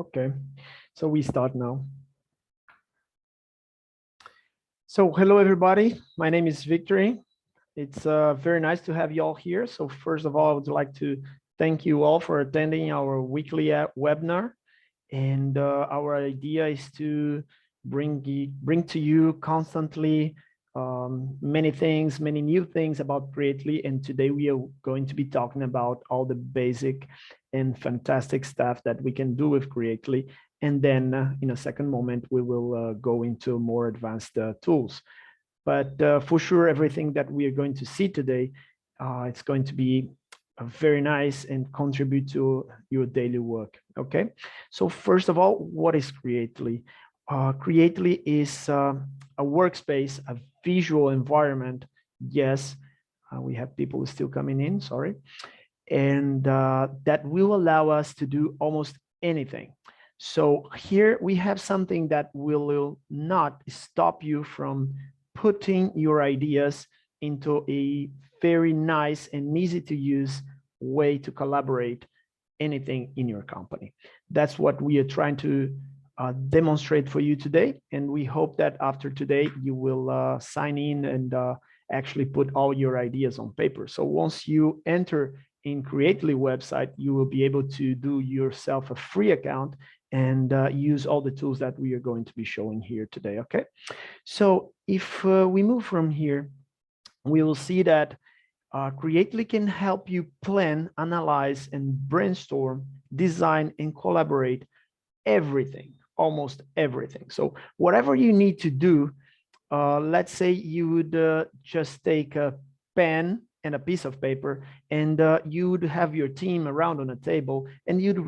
Okay, so we start now. So hello, everybody. My name is Victory. It's very nice to have you all here. So first of all, I would like to thank you all for attending our weekly webinar. And our idea is to bring to you constantly many things, many new things about Creately. And today we are going to be talking about all the basic and fantastic stuff that we can do with Creately. And then in a second moment, we will go into more advanced tools. But for sure, everything that we are going to see today, it's going to be very nice and contribute to your daily work. Okay, so first of all, what is Creately? Creately is a workspace, a visual environment. Yes, we have people still coming in, sorry. And that will allow us to do almost anything. So here we have something that will not stop you from putting your ideas into a very nice and easy to use way to collaborate anything in your company. That's what we are trying to demonstrate for you today. And we hope that after today, you will sign in and actually put all your ideas on paper. So once you enter in Creately website, you will be able to do yourself a free account and use all the tools that we are going to be showing here today, okay? So if we move from here, we will see that Creately can help you plan, analyze, and brainstorm, design, and collaborate everything, almost everything. So whatever you need to do, let's say you would just take a pen and a piece of paper, and you would have your team around on a table, and you'd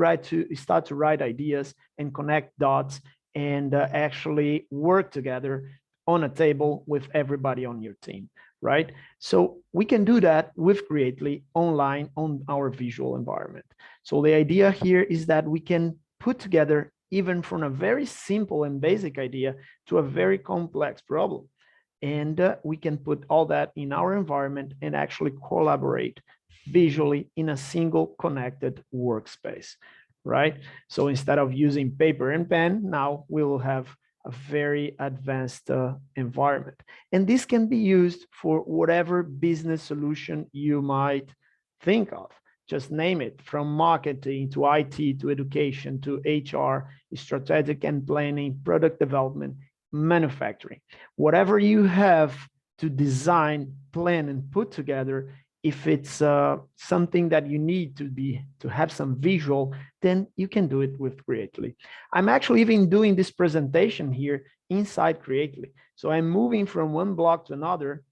start to write ideas and connect dots and actually work together on a table with everybody on your team, right? So we can do that with Creately online on our visual environment. So the idea here is that we can put together even from a very simple and basic idea to a very complex problem. And we can put all that in our environment and actually collaborate visually in a single connected workspace, right? So instead of using paper and pen, now we will have a very advanced environment. And this can be used for whatever business solution you might think of. Just name it, from marketing to IT to education to HR, strategic and planning, product development, manufacturing. Whatever you have to design, plan, and put together, if it's something that you need to have some visual, then you can do it with Creately. I'm actually even doing this presentation here inside Creately. So I'm moving from one block to another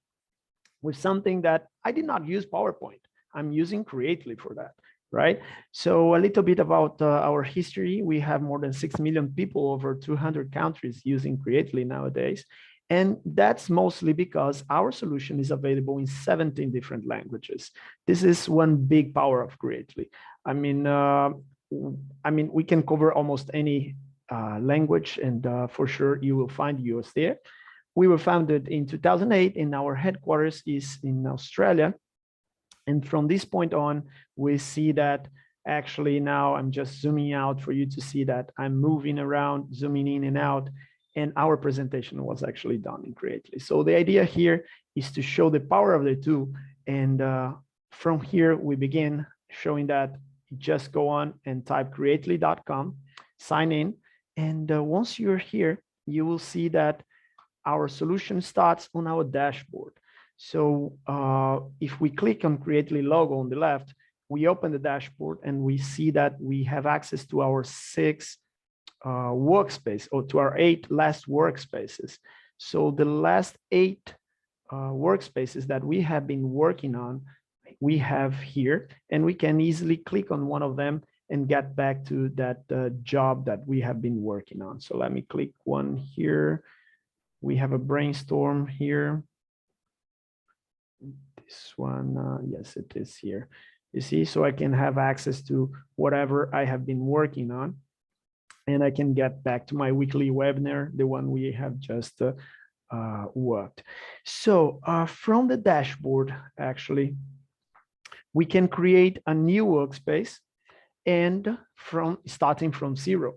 with something that I did not use PowerPoint. I'm using Creately for that, right? So a little bit about our history. We have more than 6 million people over 200 countries using Creately nowadays. And that's mostly because our solution is available in 17 different languages. This is one big power of Creately. I mean, we can cover almost any language, and for sure you will find yours there. We were founded in 2008, and our headquarters is in Australia. And from this point on, we see that actually now I'm just zooming out for you to see that I'm moving around, zooming in and out, and our presentation was actually done in Creately. So the idea here is to show the power of the tool. And from here, we begin showing that you just go on and type creately.com, sign in. And once you're here, you will see that our solution starts on our dashboard. So if we click on Creately logo on the left, we open the dashboard and we see that we have access to our 6 workspace, or to our 8 last workspaces. So the last 8 workspaces that we have been working on, we have here, and we can easily click on one of them and get back to that job that we have been working on. So let me click one here. We have a brainstorm here. This one, yes, it is here. You see, so I can have access to whatever I have been working on, and I can get back to my weekly webinar, the one we have just worked. So from the dashboard, actually, we can create a new workspace, and from starting from zero.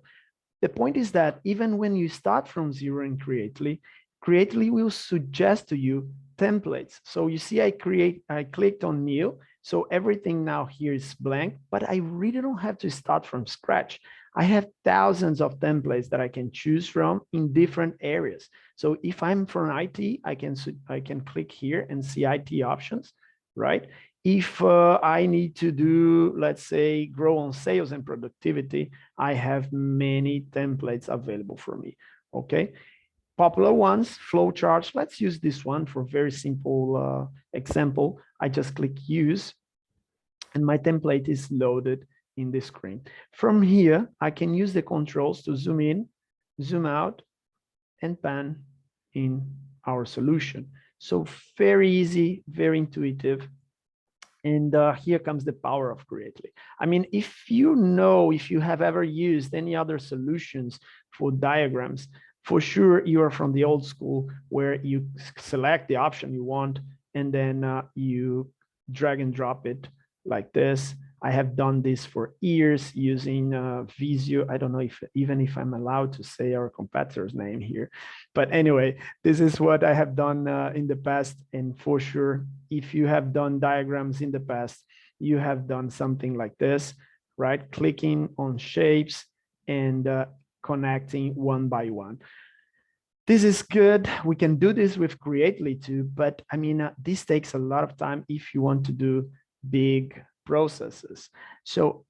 The point is that even when you start from zero in Creately will suggest to you templates. So you see, I clicked on new. So everything now here is blank, but I really don't have to start from scratch. I have thousands of templates that I can choose from in different areas. So if I'm from IT, I can click here and see IT options, right? If I need to do, let's say, grow on sales and productivity, I have many templates available for me, okay? Popular ones, flowcharts. Let's use this one for very simple example. I just click use and my template is loaded in the screen. From here, I can use the controls to zoom in, zoom out, and pan in our solution. So very easy, very intuitive. And here comes the power of Creately. I mean, if you have ever used any other solutions for diagrams, for sure you are from the old school where you select the option you want and then you drag and drop it like this. I have done this for years using Visio. I don't know if I'm allowed to say our competitor's name here, but anyway, this is what I have done in the past. And for sure, if you have done diagrams in the past, you have done something like this, right? Clicking on shapes and connecting one by one. This is good. We can do this with Creately too, but I mean, this takes a lot of time if you want to do big processes. So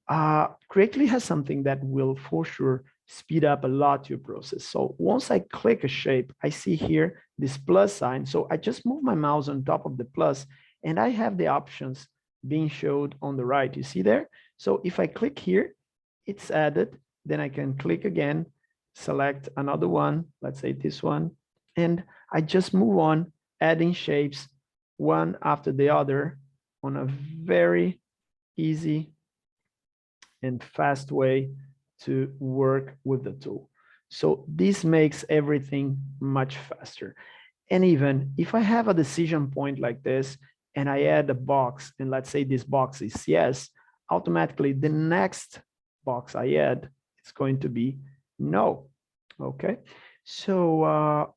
Creately has something that will for sure speed up a lot your process. So once I click a shape, I see here this plus sign. So I just move my mouse on top of the plus and I have the options being showed on the right. You see there? So if I click here, it's added. Then I can click again, select another one, let's say this one, and I just move on, adding shapes one after the other on a very easy and fast way to work with the tool. So this makes everything much faster. And even if I have a decision point like this and I add a box, and let's say this box is yes, automatically the next box I add, it's going to be no. Okay, so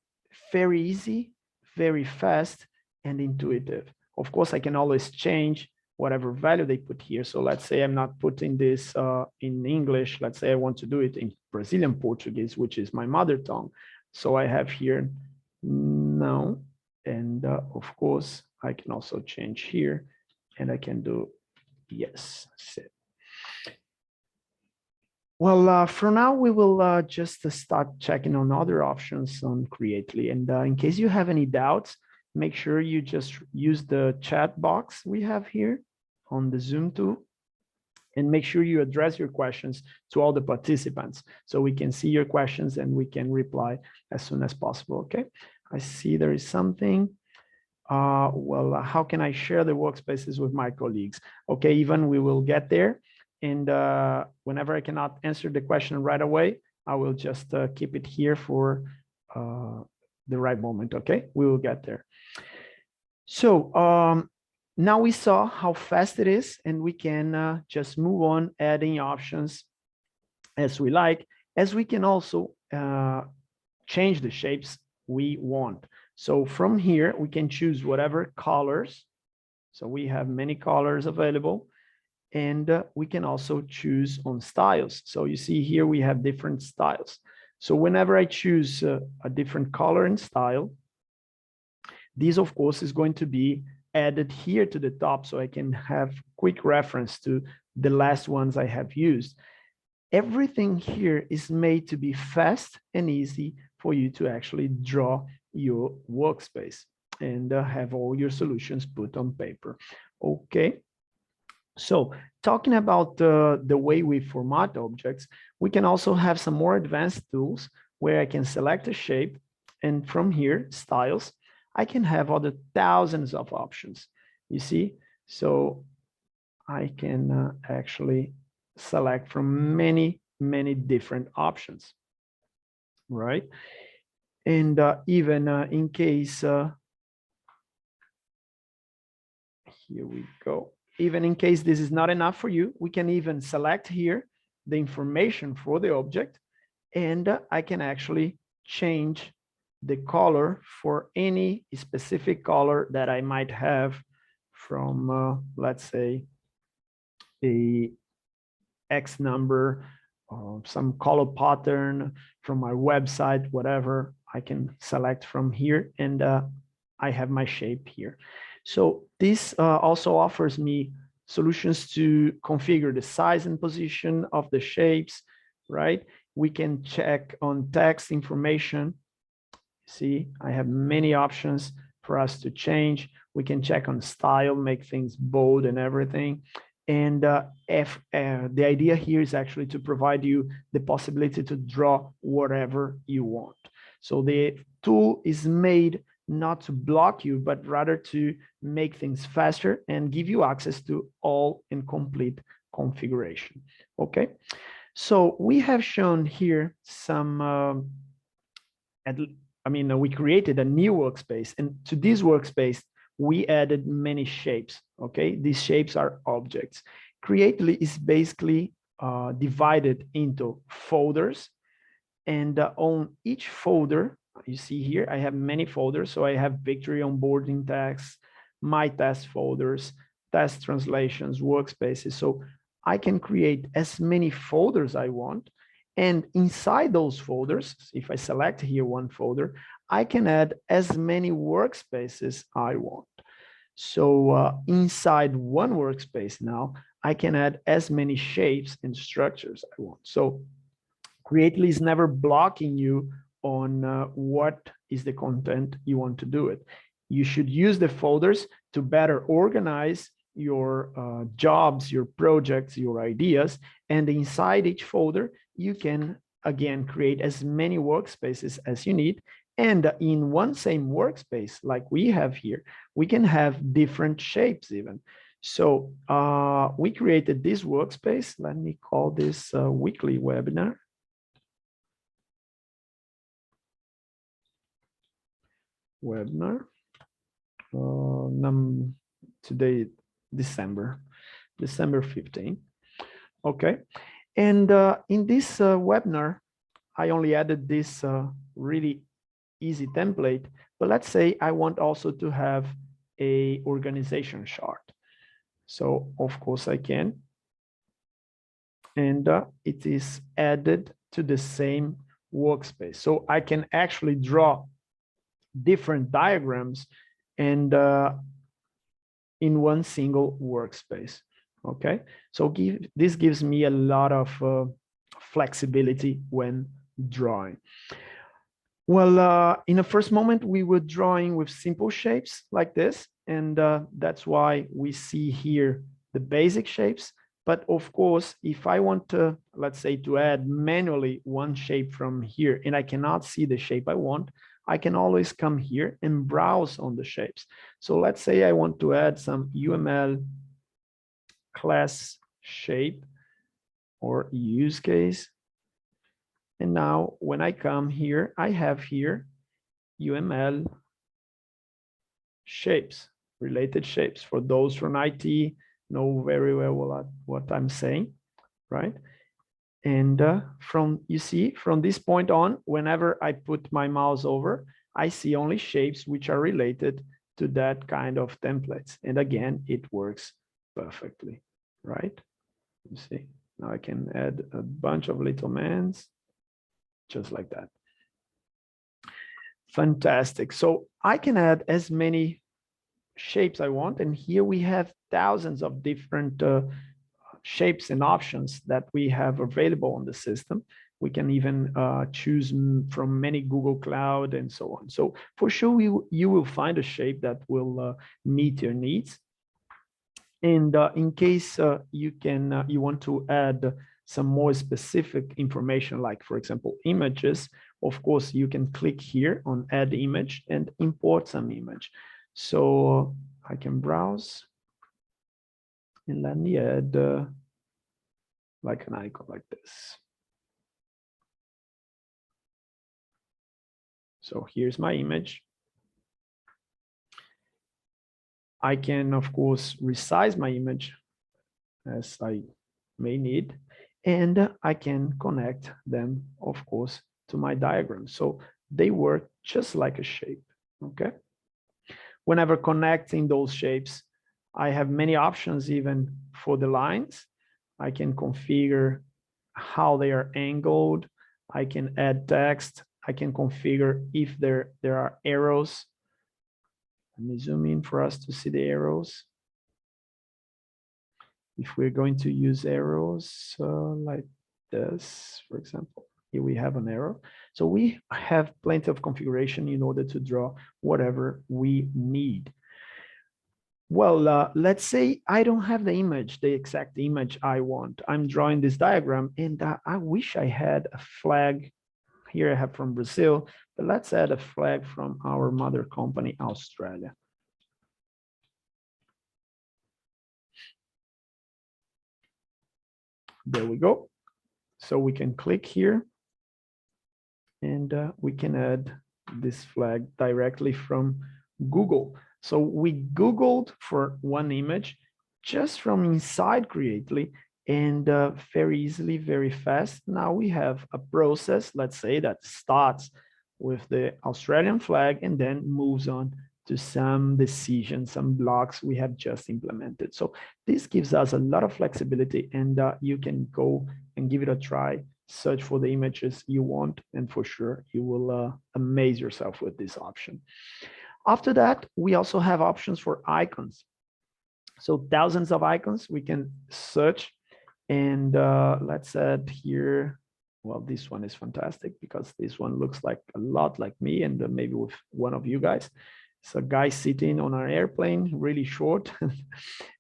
very easy, very fast and intuitive. Of course, I can always change whatever value they put here. So let's say I'm not putting this in English. Let's say I want to do it in Brazilian Portuguese, which is my mother tongue. So I have here no, and of course I can also change here and I can do yes. Well, for now, we will just start checking on other options on Creately. And in case you have any doubts, make sure you just use the chat box we have here on the Zoom tool. And make sure you address your questions to all the participants so we can see your questions and we can reply as soon as possible, okay? I see there is something. How can I share the workspaces with my colleagues? Okay, Ivan, we will get there. And whenever I cannot answer the question right away, I will just keep it here for the right moment, okay? We will get there. So now we saw how fast it is, and we can just move on, adding options as we like, as we can also change the shapes we want. So from here, we can choose whatever colors. So we have many colors available. And we can also choose on styles. So you see here we have different styles. So whenever I choose a different color and style, this of course is going to be added here to the top so I can have quick reference to the last ones I have used. Everything here is made to be fast and easy for you to actually draw your workspace and have all your solutions put on paper. Okay. So talking about the way we format objects, we can also have some more advanced tools where I can select a shape, and from here, styles, I can have other thousands of options, you see? So I can actually select from many, many different options, right? And even in case, here we go. even in case this is not enough for you, we can even select here the information for the object, and I can actually change the color for any specific color that I might have from, let's say, a X number, some color pattern from my website, whatever. I can select from here, and I have my shape here. So this also offers me solutions to configure the size and position of the shapes, right? We can check on text information. See, I have many options for us to change. We can check on style, make things bold and everything. And the idea here is actually to provide you the possibility to draw whatever you want. So the tool is made not to block you, but rather to make things faster and give you access to all and complete configuration. Okay, so we have shown here some, we created a new workspace, and to this workspace, we added many shapes, okay? These shapes are objects. Creately is basically divided into folders, and on each folder, you see here, I have many folders. So I have Victory onboarding tasks, my test folders, test translations, workspaces. So I can create as many folders I want. And inside those folders, if I select here one folder, I can add as many workspaces I want. So inside one workspace now, I can add as many shapes and structures I want. So Creately is never blocking you on what is the content you want to do it. You should use the folders to better organize your jobs, your projects, your ideas. And inside each folder, you can, again, create as many workspaces as you need. And in one same workspace, like we have here, we can have different shapes even. So we created this workspace. Let me call this weekly webinar. Webinar. Today, December 15. Okay. And in this webinar, I only added this really easy template, but let's say I want also to have a organization chart. So of course I can. And it is added to the same workspace. So I can actually draw different diagrams and in one single workspace. Okay, so this gives me a lot of flexibility when drawing. Well, in the first moment, we were drawing with simple shapes like this, and that's why we see here the basic shapes. But of course, if I want to, let's say, to add manually one shape from here, and I cannot see the shape I want, I can always come here and browse on the shapes. So let's say I want to add some UML class shape or use case. And now when I come here, I have here UML shapes, related shapes. For those from IT, know very well what I'm saying, right? And you see, from this point on, whenever I put my mouse over, I see only shapes which are related to that kind of templates. And again, it works perfectly, right? You see, now I can add a bunch of little mans, just like that. Fantastic. So I can add as many shapes I want. And here we have thousands of different shapes and options that we have available on the system. We can even choose from many Google Cloud and so on. So for sure, you will find a shape that will meet your needs. And in case you want to add some more specific information, like for example, images, of course, you can click here on add image and import some image. So I can browse and let me add like an icon like this. So here's my image. I can, of course, resize my image as I may need, and I can connect them, of course, to my diagram. So they work just like a shape, okay? Whenever connecting those shapes, I have many options even for the lines. I can configure how they are angled. I can add text. I can configure if there are arrows. Let me zoom in for us to see the arrows. If we're going to use arrows like this, for example, here we have an arrow. So we have plenty of configuration in order to draw whatever we need. Well, let's say I don't have the image, the exact image I want. I'm drawing this diagram and I wish I had a flag. Here I have from Brazil, but let's add a flag from our mother company, Australia. There we go. So we can click here and we can add this flag directly from Google. So we Googled for one image just from inside Creately, and very easily, very fast. Now we have a process, let's say, that starts with the Australian flag and then moves on to some decisions, some blocks we have just implemented. So this gives us a lot of flexibility, and you can go and give it a try, search for the images you want, and for sure you will amaze yourself with this option. After that, we also have options for icons. So thousands of icons we can search, and let's add here. Well, this one is fantastic because this one looks like a lot like me, and maybe with one of you guys. It's a guy sitting on an airplane, really short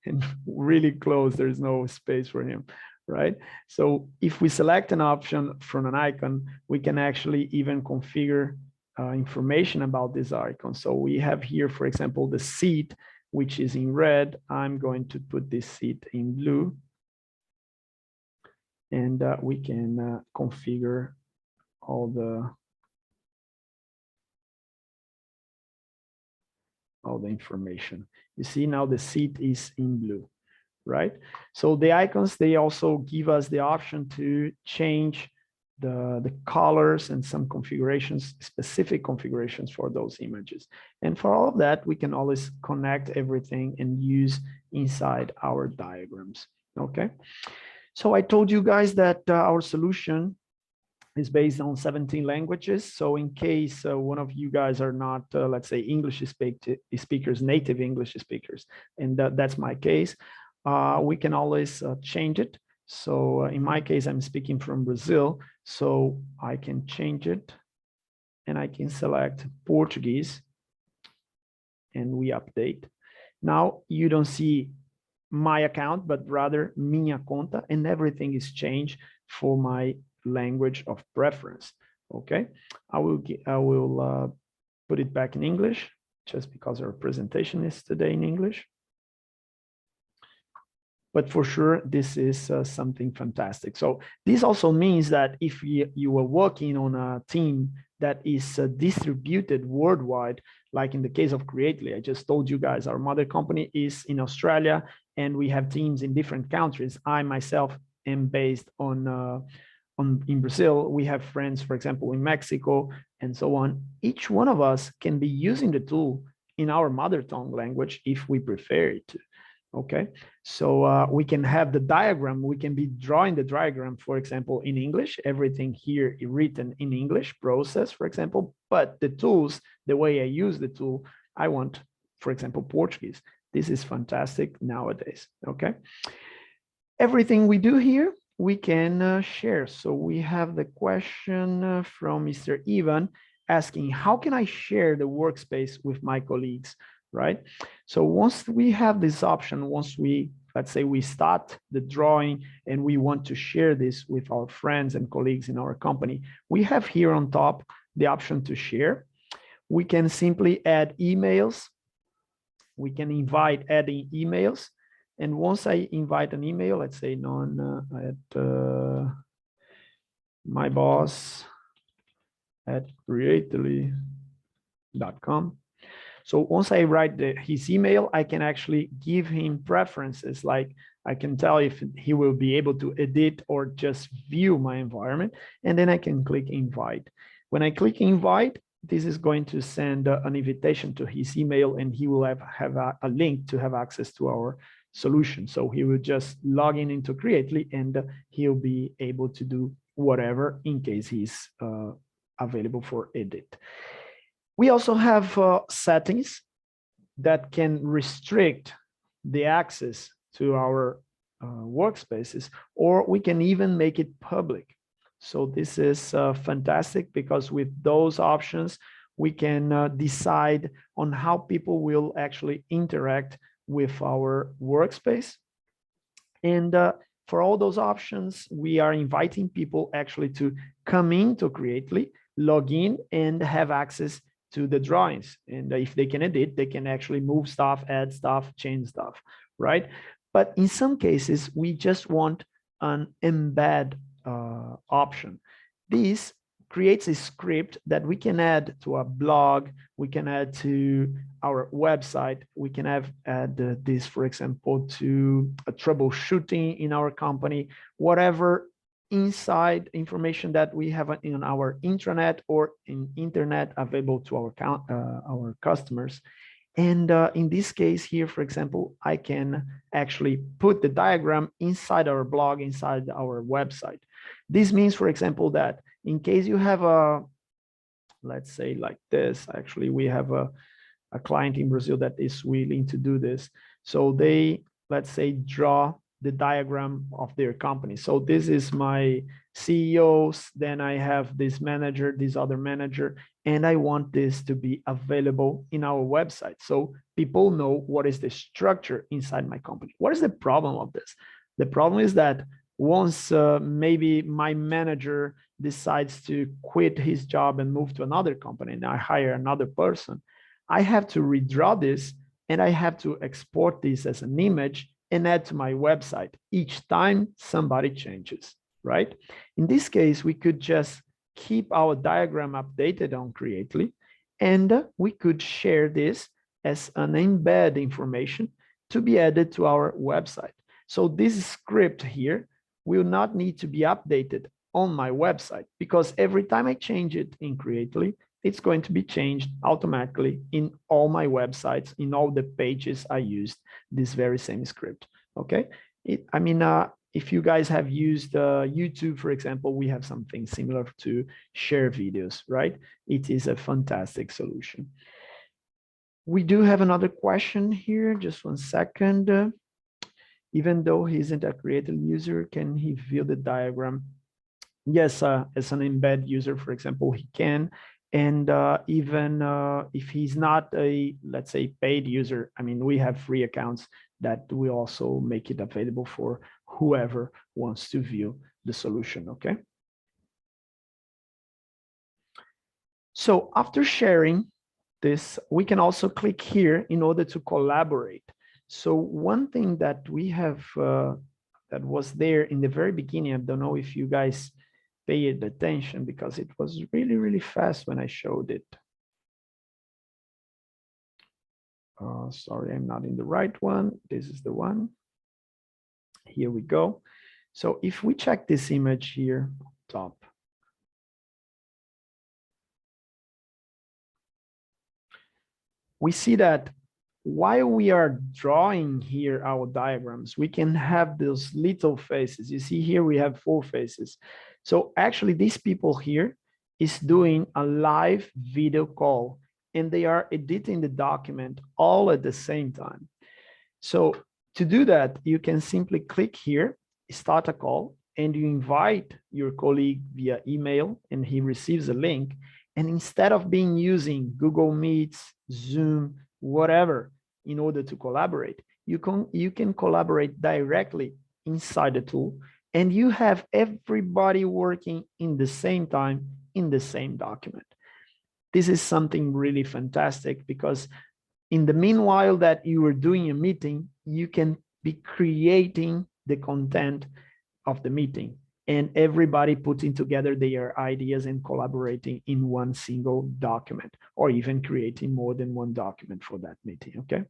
and really close. There's no space for him, right? So if we select an option from an icon, we can actually even configure information about this icon. So we have here, for example, the seat, which is in red. I'm going to put this seat in blue. And we can configure all the information. You see now the seat is in blue, right? So the icons, they also give us the option to change the colors and some configurations, specific configurations for those images. And for all of that, we can always connect everything and use inside our diagrams, okay? So I told you guys that our solution is based on 17 languages. So in case one of you guys are not, let's say, English speakers, native English speakers, and that's my case, we can always change it. So in my case, I'm speaking from Brazil, so I can change it and I can select Portuguese and we update. Now you don't see my account, but rather minha conta, and everything is changed for my language of preference. Okay, I will put it back in English just because our presentation is today in English. But for sure, this is something fantastic. So this also means that if you are working on a team that is distributed worldwide, like in the case of Creately, I just told you guys, our mother company is in Australia, and we have teams in different countries. I myself am based in Brazil. We have friends, for example, in Mexico, and so on. Each one of us can be using the tool in our mother tongue language if we prefer it to. Okay, so we can have the diagram, we can be drawing the diagram, for example, in English, everything here written in English, process, for example, but the tools, the way I use the tool, I want, for example, Portuguese. This is fantastic nowadays, okay? Everything we do here, we can share. So we have the question from Mr. Ivan asking, how can I share the workspace with my colleagues? Right? So once we have this option, once we, let's say we start the drawing and we want to share this with our friends and colleagues in our company, we have here on top the option to share. We can simply add emails. We can invite adding emails. And once I invite an email, let's say my boss at creately.com. So once I write his email, I can actually give him preferences. Like I can tell if he will be able to edit or just view my environment. And then I can click invite. When I click invite, this is going to send an invitation to his email, and he will have a link to have access to our solution. So he will just log in into Creately, and he'll be able to do whatever in case he's available for edit. We also have settings that can restrict the access to our workspaces, or we can even make it public. So this is fantastic, because with those options, we can decide on how people will actually interact with our workspace. And for all those options, we are inviting people actually to come into Creately, log in, and have access to the drawings. And if they can edit, they can actually move stuff, add stuff, change stuff, right? But in some cases, we just want an embed option. This creates a script that we can add to a blog, we can add to our website, we can add this, for example, to a troubleshooting in our company, whatever inside information that we have in our intranet or in internet available to our customers. And in this case here, for example, I can actually put the diagram inside our blog, inside our website. This means, for example, that in case you have a, let's say like this, actually, we have a client in Brazil that is willing to do this. So they, let's say, draw the diagram of their company. So this is my CEOs, then I have this manager, this other manager, and I want this to be available in our website so people know what is the structure inside my company. What is the problem of this? The problem is that once maybe my manager decides to quit his job and move to another company, and I hire another person, I have to redraw this, and I have to export this as an image and add to my website each time somebody changes, right? In this case, we could just keep our diagram updated on Creately, and we could share this as an embed information to be added to our website. So this script here will not need to be updated on my website, because every time I change it in Creately, it's going to be changed automatically in all my websites, in all the pages I used this very same script, okay? If you guys have used YouTube, for example, we have something similar to share videos, right? It is a fantastic solution. We do have another question here, just one second. Even though he isn't a creative user, can he view the diagram? Yes, as an embed user, for example, he can. And even if he's not a, let's say, paid user, I mean, we have free accounts that we also make it available for whoever wants to view the solution, okay? So after sharing this, we can also click here in order to collaborate. So one thing that we have that was there in the very beginning, I don't know if you guys paid attention because it was really, really fast when I showed it. Sorry, I'm not in the right one. This is the one. Here we go. So if we check this image here, top, we see that while we are drawing here our diagrams, we can have those little faces. You see here we have 4 faces. So actually these people here is doing a live video call, and they are editing the document all at the same time. So to do that, you can simply click here, start a call, and you invite your colleague via email, and he receives a link. And instead of using Google Meets, Zoom, whatever, in order to collaborate, you can collaborate directly inside the tool, and you have everybody working in the same time in the same document. This is something really fantastic, because in the meanwhile that you are doing a meeting, you can be creating the content of the meeting. and everybody putting together their ideas and collaborating in one single document, or even creating more than one document for that meeting, okay?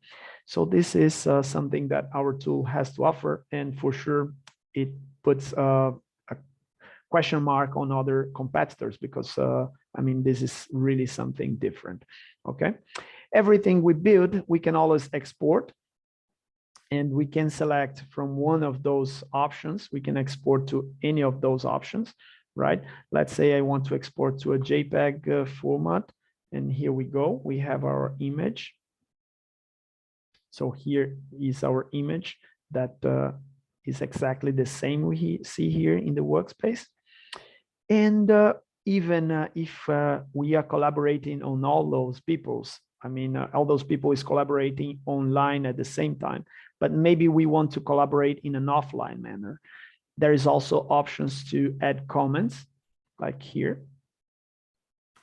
So this is something that our tool has to offer, and for sure, it puts a question mark on other competitors because, I mean, this is really something different, okay? Everything we build, we can always export, and we can select from one of those options. We can export to any of those options, right? Let's say I want to export to a JPEG format, and here we go. We have our image. So here is our image that is exactly the same we see here in the workspace. And even if we are collaborating on all those people's, I mean, all those people is collaborating online at the same time, but maybe we want to collaborate in an offline manner. There is also options to add comments, like here.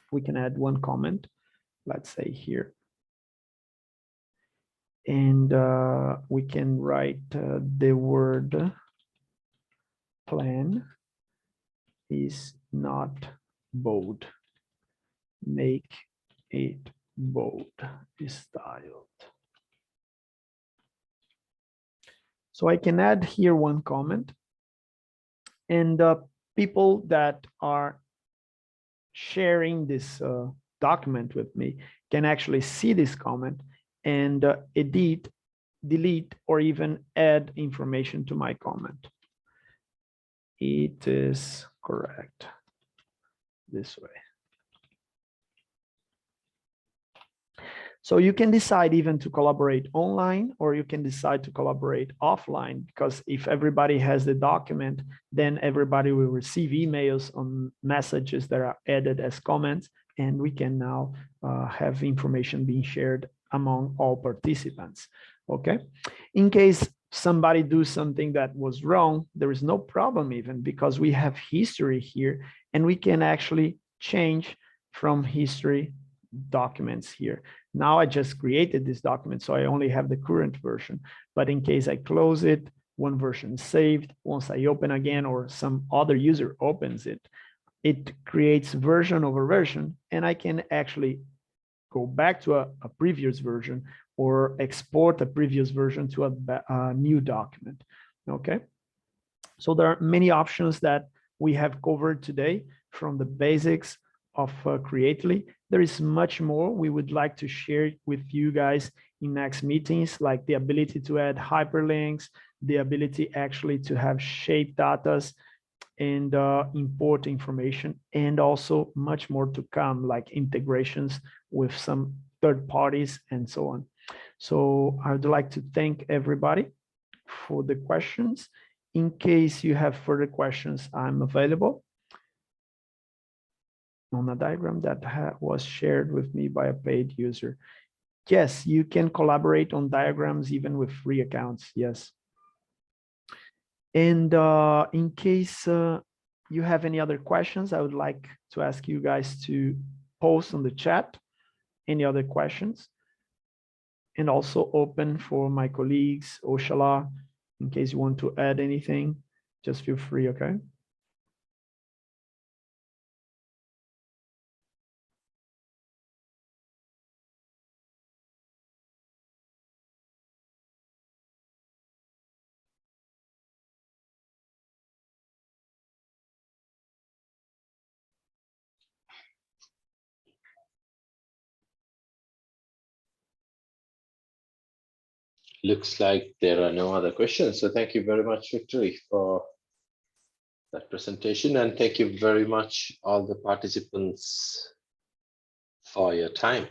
We can add one comment, let's say here. And we can write the word plan is not bold. Make it bold, styled. So I can add here one comment, and people that are sharing this document with me can actually see this comment and edit, delete, or even add information to my comment. It is correct this way. So you can decide even to collaborate online, or you can decide to collaborate offline, because if everybody has the document, then everybody will receive emails on messages that are added as comments, and we can now have information being shared among all participants, okay? In case somebody do something that was wrong, there is no problem even, because we have history here, and we can actually change from history documents here. Now I just created this document, so I only have the current version. But in case I close it, one version is saved. Once I open again, or some other user opens it, it creates version over version, and I can actually go back to a previous version or export a previous version to a new document, okay? So there are many options that we have covered today, from the basics of Creately. There is much more we would like to share with you guys in next meetings, like the ability to add hyperlinks, the ability actually to have shape datas and import information, and also much more to come, like integrations with some third parties and so on. So I would like to thank everybody for the questions. In case you have further questions, I'm available. On a diagram that was shared with me by a paid user. Yes, you can collaborate on diagrams even with free accounts, yes. And in case you have any other questions, I would like to ask you guys to post on the chat any other questions, and also open for my colleagues, Oshala, in case you want to add anything, just feel free, okay? Looks like there are no other questions. So thank you very much, Victory, for that presentation. And thank you very much, all the participants, for your time.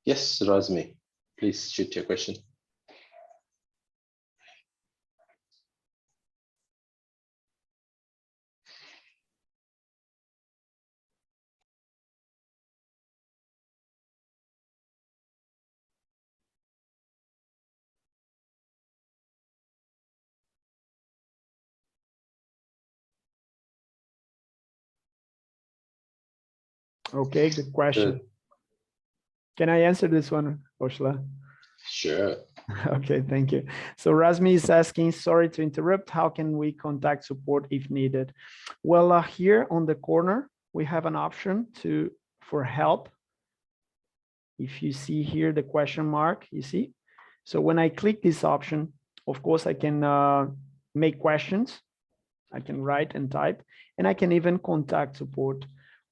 Yes, Rosmi, please shoot your question. Okay, good question. Can I answer this one, Oshla? Sure. Okay, thank you. So Rasmi is asking, sorry to interrupt, how can we contact support if needed? Well, here on the corner, we have an option for help. If you see here the question mark, you see? So when I click this option, of course, I can make questions. I can write and type, and I can even contact support.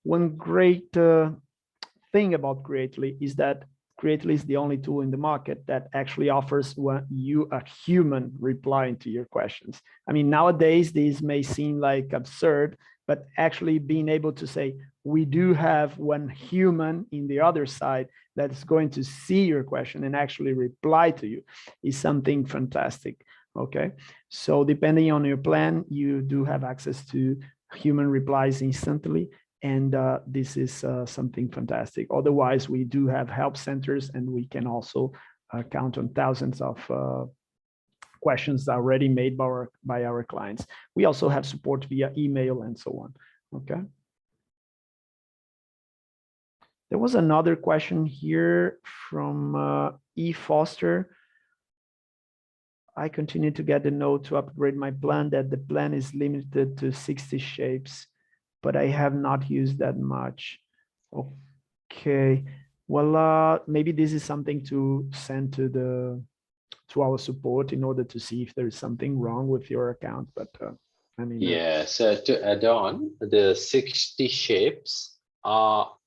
One great thing about Creately is that Creately is the only tool in the market that actually offers you a human replying to your questions. I mean, nowadays, these may seem like absurd, but actually being able to say, we do have one human in the other side that's going to see your question and actually reply to you is something fantastic. Okay, so depending on your plan, you do have access to human replies instantly. And this is something fantastic. Otherwise, we do have help centers, and we can also count on thousands of questions already made by our clients. We also have support via email and so on. Okay. There was another question here from E. Foster. I continue to get the note to upgrade my plan that the plan is limited to 60 shapes, but I have not used that much. Okay, well, maybe this is something to send to our support in order to see if there is something wrong with your account. But I mean, yeah. So to add on, the 60 shapes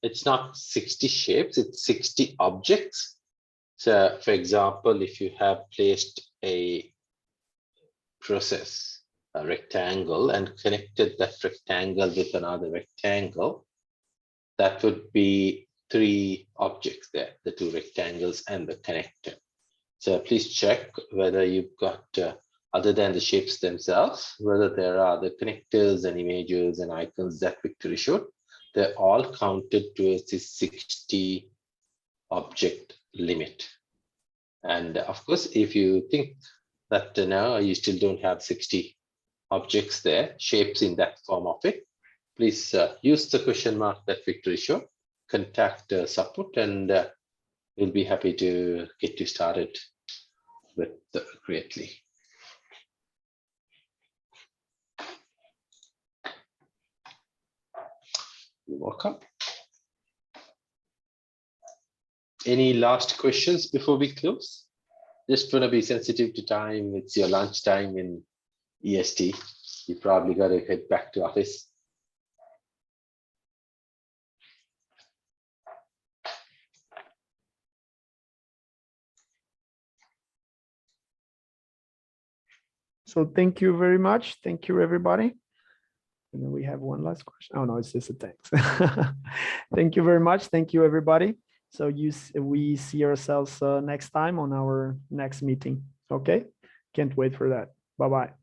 it's not 60 shapes; it's 60 objects. So, for example, if you have placed a process, a rectangle, and connected that rectangle with another rectangle, that would be 3 objects there, the 2 rectangles and the connector. So please check whether you've got, other than the shapes themselves, whether there are the connectors and images and icons that Victory showed. They're all counted towards the 60 object limit. And of course, if you think that now you still don't have 60 objects there, shapes in that form of it, please use the question mark that Victory showed, contact support, and we'll be happy to get you started with Creately. You're welcome. Any last questions before we close? Just want to be sensitive to time. It's your lunch time in EST. You probably got to head back to office. so thank you very much. Thank you, everybody. And then we have one last question. Oh no, it's just a thanks. Thank you very much. Thank you, everybody. So we see ourselves next time on our next meeting. Okay, can't wait for that. Bye-bye.